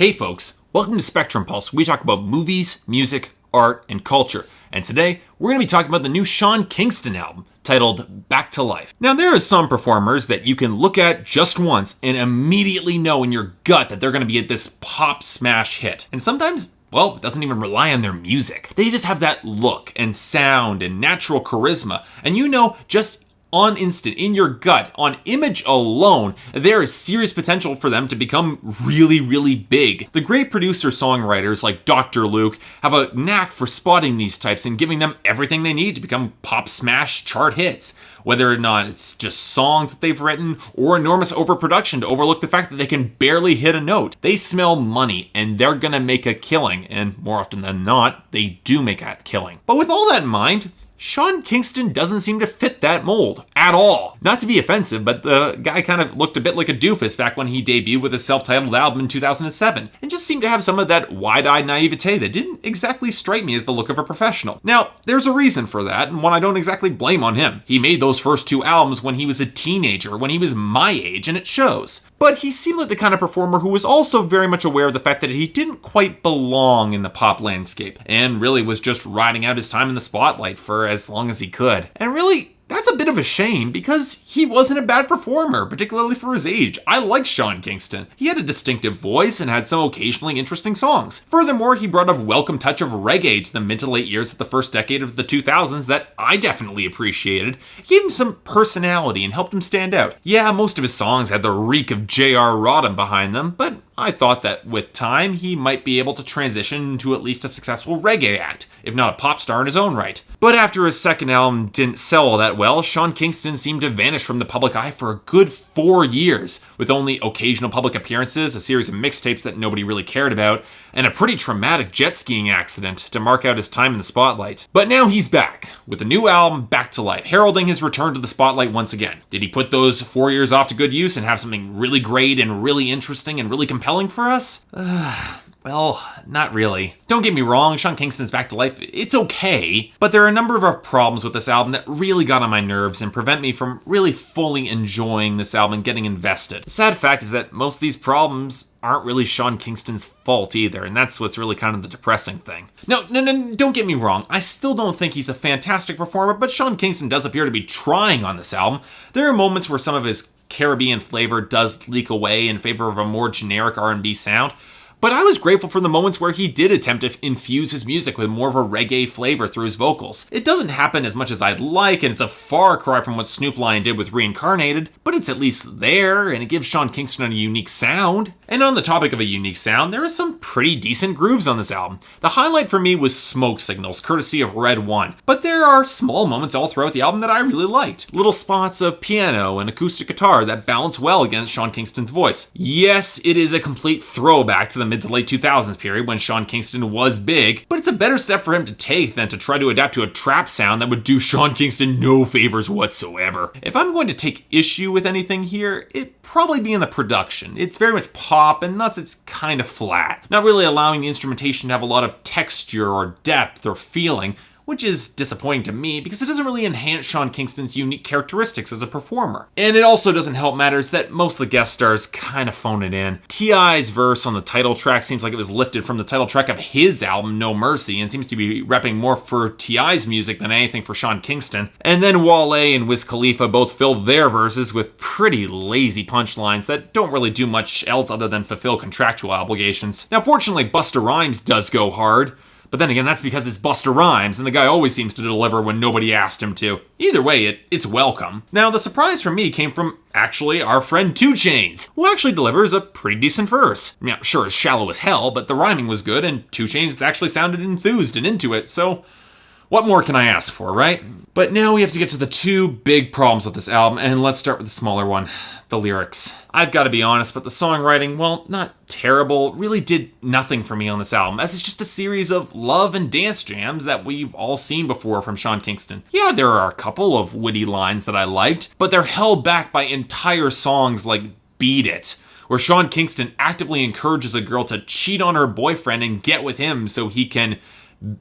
Hey folks, welcome to Spectrum Pulse. We talk about movies, music, art, and culture. And today, we're going to be talking about the new Sean Kingston album, titled Back to Life. Now, there are some performers that you can look at just once and immediately know in your gut that they're going to be at this pop smash hit. And sometimes, well, it doesn't even rely on their music. They just have that look and sound and natural charisma. And you know, just on instant, in your gut, on image alone, there is serious potential for them to become really, really big. The great producer-songwriters like Dr. Luke have a knack for spotting these types and giving them everything they need to become pop smash chart hits. Whether or not it's just songs that they've written or enormous overproduction to overlook the fact that they can barely hit a note. They smell money and they're gonna make a killing, and more often than not, they do make a killing. But with all that in mind, Sean Kingston doesn't seem to fit that mold at all. Not to be offensive, but the guy kind of looked a bit like a doofus back when he debuted with his self-titled album in 2007, and just seemed to have some of that wide-eyed naivete that didn't exactly strike me as the look of a professional. Now, there's a reason for that, and one I don't exactly blame on him. He made those first two albums when he was a teenager, when he was my age, and it shows. But he seemed like the kind of performer who was also very much aware of the fact that he didn't quite belong in the pop landscape, and really was just riding out his time in the spotlight for as long as he could. And really, that's a bit of a shame because he wasn't a bad performer, particularly for his age. I liked Sean Kingston. He had a distinctive voice and had some occasionally interesting songs. Furthermore, he brought a welcome touch of reggae to the mid to late years of the first decade of the 2000s that I definitely appreciated. He gave him some personality and helped him stand out. Yeah, most of his songs had the reek of J.R. Rodham behind them, but I thought that with time, he might be able to transition into at least a successful reggae act, if not a pop star in his own right. But after his second album didn't sell all that well, Sean Kingston seemed to vanish from the public eye for a good 4 years, with only occasional public appearances, a series of mixtapes that nobody really cared about, and a pretty traumatic jet skiing accident to mark out his time in the spotlight. But now he's back, with a new album, Back to Life, heralding his return to the spotlight once again. Did he put those 4 years off to good use and have something really great and really interesting and really compelling for us? Well, not really. Don't get me wrong, Sean Kingston's Back to Life, it's okay, but there are a number of problems with this album that really got on my nerves and prevent me from really fully enjoying this album and getting invested. The sad fact is that most of these problems aren't really Sean Kingston's fault either, and that's what's really kind of the depressing thing. No, don't get me wrong, I still don't think he's a fantastic performer, but Sean Kingston does appear to be trying on this album. There are moments where some of his Caribbean flavor does leak away in favor of a more generic R&B sound, but I was grateful for the moments where he did attempt to infuse his music with more of a reggae flavor through his vocals. It doesn't happen as much as I'd like, and it's a far cry from what Snoop Lion did with Reincarnated, but it's at least there, and it gives Sean Kingston a unique sound. And on the topic of a unique sound, there are some pretty decent grooves on this album. The highlight for me was Smoke Signals, courtesy of Red One, but there are small moments all throughout the album that I really liked. Little spots of piano and acoustic guitar that balance well against Sean Kingston's voice. Yes, it is a complete throwback to the mid to late 2000s period when Sean Kingston was big, but it's a better step for him to take than to try to adapt to a trap sound that would do Sean Kingston no favors whatsoever. If I'm going to take issue with anything here, it'd probably be in the production. It's very much pop, and thus it's kind of flat, not really allowing the instrumentation to have a lot of texture or depth or feeling, which is disappointing to me because it doesn't really enhance Sean Kingston's unique characteristics as a performer. And it also doesn't help matters that most of the guest stars kind of phone it in. T.I.'s verse on the title track seems like it was lifted from the title track of his album, No Mercy, and seems to be repping more for T.I.'s music than anything for Sean Kingston. And then Wale and Wiz Khalifa both filled their verses with pretty lazy punchlines that don't really do much else other than fulfill contractual obligations. Now, fortunately, Busta Rhymes does go hard, but then again, that's because it's Busta Rhymes, and the guy always seems to deliver when nobody asked him to. Either way, it's welcome. Now, the surprise for me came from, actually, our friend 2 Chainz, who actually delivers a pretty decent verse. Yeah, sure, it's shallow as hell, but the rhyming was good, and 2 Chainz actually sounded enthused and into it, so what more can I ask for, right? But now we have to get to the two big problems with this album, and let's start with the smaller one, the lyrics. I've got to be honest, but the songwriting, well, not terrible, really did nothing for me on this album, as it's just a series of love and dance jams that we've all seen before from Sean Kingston. Yeah, there are a couple of witty lines that I liked, but they're held back by entire songs like Beat It, where Sean Kingston actively encourages a girl to cheat on her boyfriend and get with him so he can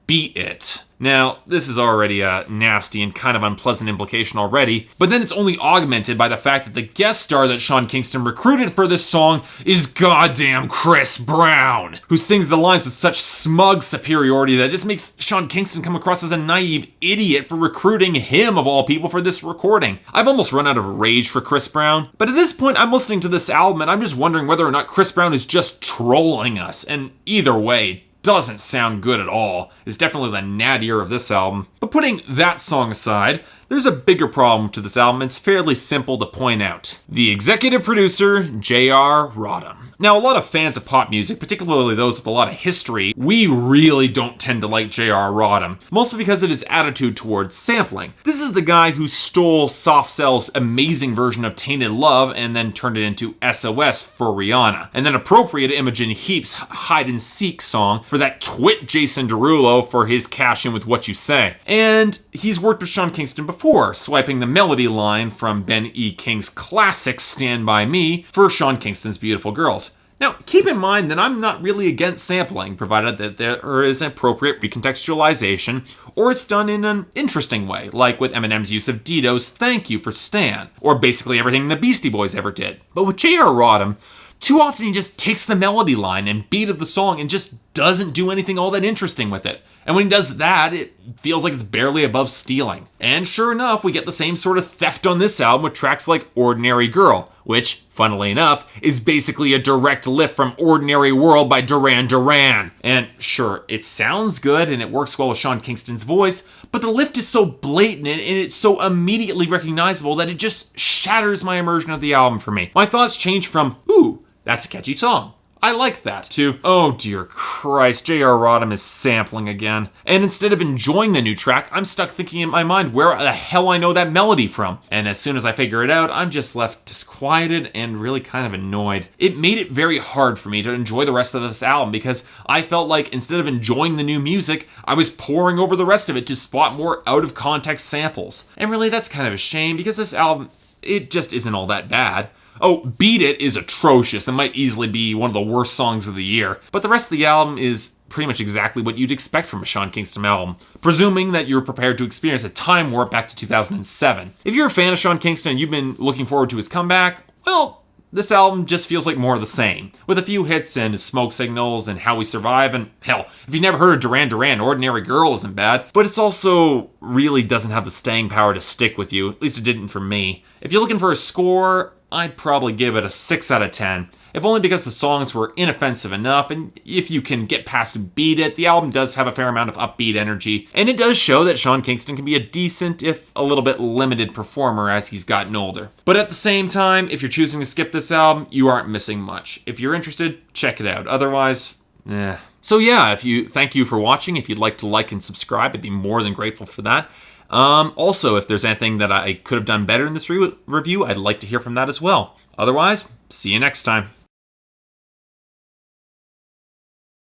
Beat It. Now, this is already a nasty and kind of unpleasant implication already, but then it's only augmented by the fact that the guest star that Sean Kingston recruited for this song is goddamn Chris Brown, who sings the lines with such smug superiority that it just makes Sean Kingston come across as a naive idiot for recruiting him, of all people, for this recording. I've almost run out of rage for Chris Brown, but at this point I'm listening to this album and I'm just wondering whether or not Chris Brown is just trolling us, and either way, doesn't sound good at all. It's definitely the nattier of this album. But putting that song aside, there's a bigger problem to this album. It's fairly simple to point out. The executive producer, J.R. Rodham. Now, a lot of fans of pop music, particularly those with a lot of history, we really don't tend to like J.R. Rodham, mostly because of his attitude towards sampling. This is the guy who stole Soft Cell's amazing version of Tainted Love and then turned it into SOS for Rihanna, and then appropriated Imogen Heap's Hide and Seek song for that twit Jason Derulo for his Cash In With What You Say. And he's worked with Sean Kingston before, swiping the melody line from Ben E. King's classic Stand By Me for Sean Kingston's Beautiful Girls. Now, keep in mind that I'm not really against sampling, provided that there is appropriate recontextualization, or it's done in an interesting way, like with Eminem's use of Dido's Thank You for Stan, or basically everything the Beastie Boys ever did. But with J.R. Rodham, too often he just takes the melody line and beat of the song and just doesn't do anything all that interesting with it. And when he does that, it feels like it's barely above stealing. And sure enough, we get the same sort of theft on this album with tracks like Ordinary Girl, which, funnily enough, is basically a direct lift from Ordinary World by Duran Duran. And sure, it sounds good and it works well with Sean Kingston's voice, but the lift is so blatant and it's so immediately recognizable that it just shatters my immersion of the album for me. My thoughts change from, ooh, that's a catchy song, I like that, to, oh dear Christ, J.R. Rodham is sampling again. And instead of enjoying the new track, I'm stuck thinking in my mind where the hell I know that melody from. And as soon as I figure it out, I'm just left disquieted and really kind of annoyed. It made it very hard for me to enjoy the rest of this album because I felt like instead of enjoying the new music, I was poring over the rest of it to spot more out of context samples. And really that's kind of a shame because this album, it just isn't all that bad. Oh, Beat It is atrocious and might easily be one of the worst songs of the year, but the rest of the album is pretty much exactly what you'd expect from a Sean Kingston album, presuming that you're prepared to experience a time warp back to 2007. If you're a fan of Sean Kingston and you've been looking forward to his comeback, well, this album just feels like more of the same, with a few hits and Smoke Signals and How We Survive, and hell, if you've never heard of Duran Duran, Ordinary Girl isn't bad, but it's also really doesn't have the staying power to stick with you, at least it didn't for me. If you're looking for a score, I'd probably give it a 6 out of 10, if only because the songs were inoffensive enough, and if you can get past Beat It, the album does have a fair amount of upbeat energy, and it does show that Sean Kingston can be a decent, if a little bit limited performer as he's gotten older. But at the same time, if you're choosing to skip this album, you aren't missing much. If you're interested, check it out. Otherwise, eh. So yeah, thank you for watching. If you'd like to like and subscribe, I'd be more than grateful for that. Also, if there's anything that I could have done better in this review, I'd like to hear from that as well. Otherwise, see you next time.